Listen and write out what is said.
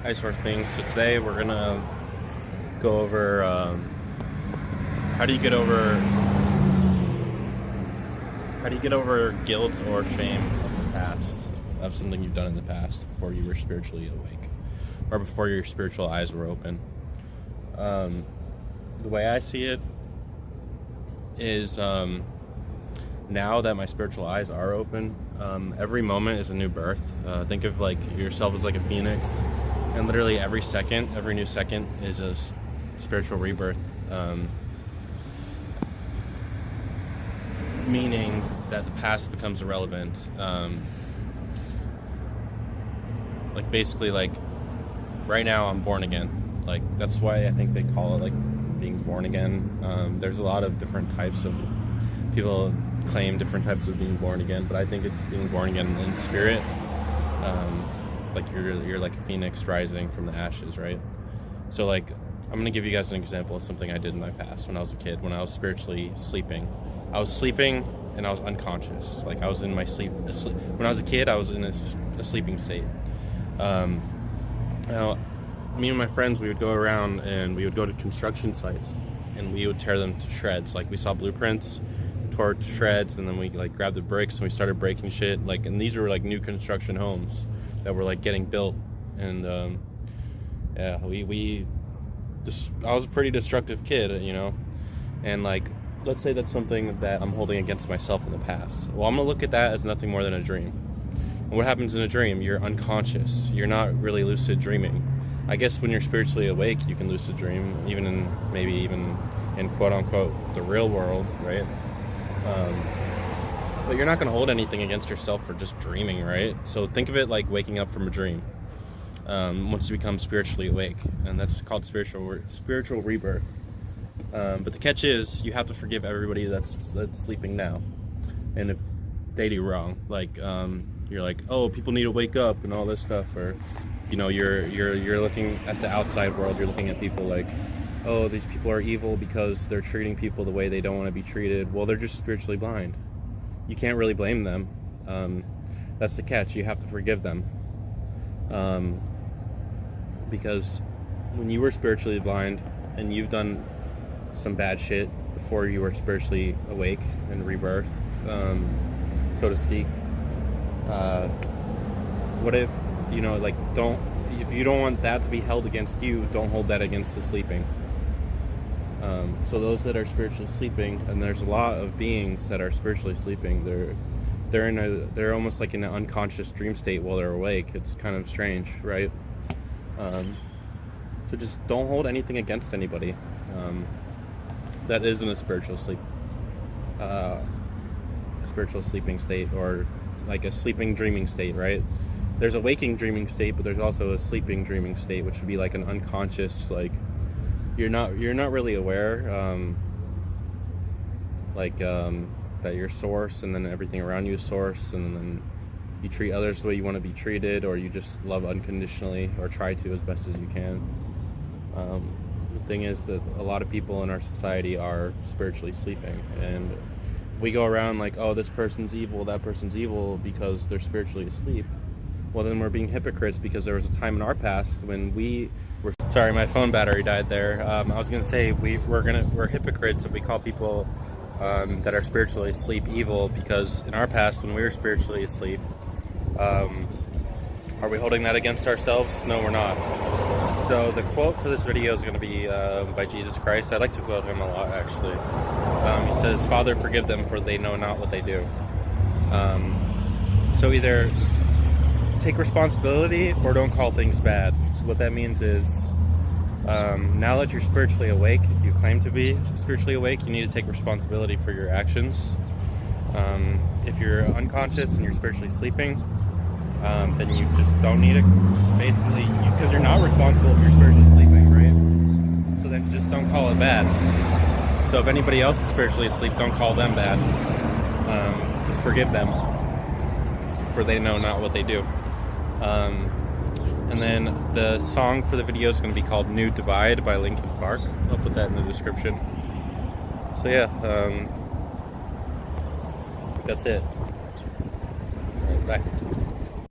Hi, Source Beings. So today we're gonna go over how do you get over guilt or shame of the past, of something you've done in the past before you were spiritually awake or before your spiritual eyes were open. The way I see it is now that my spiritual eyes are open, every moment is a new birth. Think of like yourself as like a phoenix, and literally every new second is a spiritual rebirth. Meaning that the past becomes irrelevant. Like basically, like right now I'm born again. Like that's why I think they call it like being born again. There's a lot of different types of people claim different types of being born again, but I think it's being born again in spirit. Like you're like a phoenix rising from the ashes, right? So like I'm gonna give you guys an example of something I did in my past when I was a kid, when I was spiritually sleeping. I was sleeping and I was unconscious. Like I was in my sleep. When I was a kid, I was in a sleeping state. Now, me and my friends, we would go around and we would go to construction sites and we would tear them to shreds. Like we saw blueprints, tore it to shreds, and then we like grabbed the bricks and we started breaking shit. Like, and these were like new construction homes that were like getting built. And yeah, I was a pretty destructive kid, you know, and like, let's say that's something that I'm holding against myself in the past. Well, I'm gonna look at that as nothing more than a dream. And what happens in a dream? You're unconscious. You're not really lucid dreaming. I guess when you're spiritually awake, you can lucid dream, even in quote unquote the real world, right? But you're not gonna hold anything against yourself for just dreaming, right? So think of it like waking up from a dream. Once you become spiritually awake, and that's called spiritual rebirth. But the catch is, you have to forgive everybody that's sleeping now. And if they do wrong, like you're like, oh, people need to wake up and all this stuff, or you know, you're looking at the outside world. You're looking at people like, oh, these people are evil because they're treating people the way they don't want to be treated. Well, they're just spiritually blind. You can't really blame them. That's the catch. You have to forgive them. Because when you were spiritually blind and you've done some bad shit before you were spiritually awake and rebirthed, so to speak, what if, you know, like, if you don't want that to be held against you, don't hold that against the sleeping. So those that are spiritually sleeping, and there's a lot of beings that are spiritually sleeping, they're almost like in an unconscious dream state while they're awake. It's kind of strange, right? So just don't hold anything against anybody that is in a spiritual sleeping state, or like a sleeping dreaming state, right? There's a waking dreaming state, but there's also a sleeping dreaming state, which would be like an unconscious, like you're not really aware, that you're source, and then everything around you is source, and then you treat others the way you want to be treated, or you just love unconditionally, or try to as best as you can. The thing is that a lot of people in our society are spiritually sleeping, and if we go around like, oh, this person's evil, that person's evil because they're spiritually asleep, well, then we're being hypocrites, because there was a time in our past when we were... Sorry, my phone battery died there. I was gonna say we're hypocrites if we call people that are spiritually asleep evil, because in our past when we were spiritually asleep, are we holding that against ourselves? No, we're not. So the quote for this video is going to be by Jesus Christ. I like to quote him a lot, actually. He says, "Father, forgive them, for they know not what they do." So either take responsibility or don't call things bad. So what that means is, now that you're spiritually awake, if you claim to be spiritually awake, you need to take responsibility for your actions. If you're unconscious and you're spiritually sleeping, then you just don't need it, basically, because you're not responsible if you're spiritually sleeping, right? So then just don't call it bad. So if anybody else is spiritually asleep, don't call them bad. Just forgive them, for they know not what they do. And then the song for the video is going to be called New Divide by Linkin Park. I'll put that in the description. So yeah, that's it. All right, bye.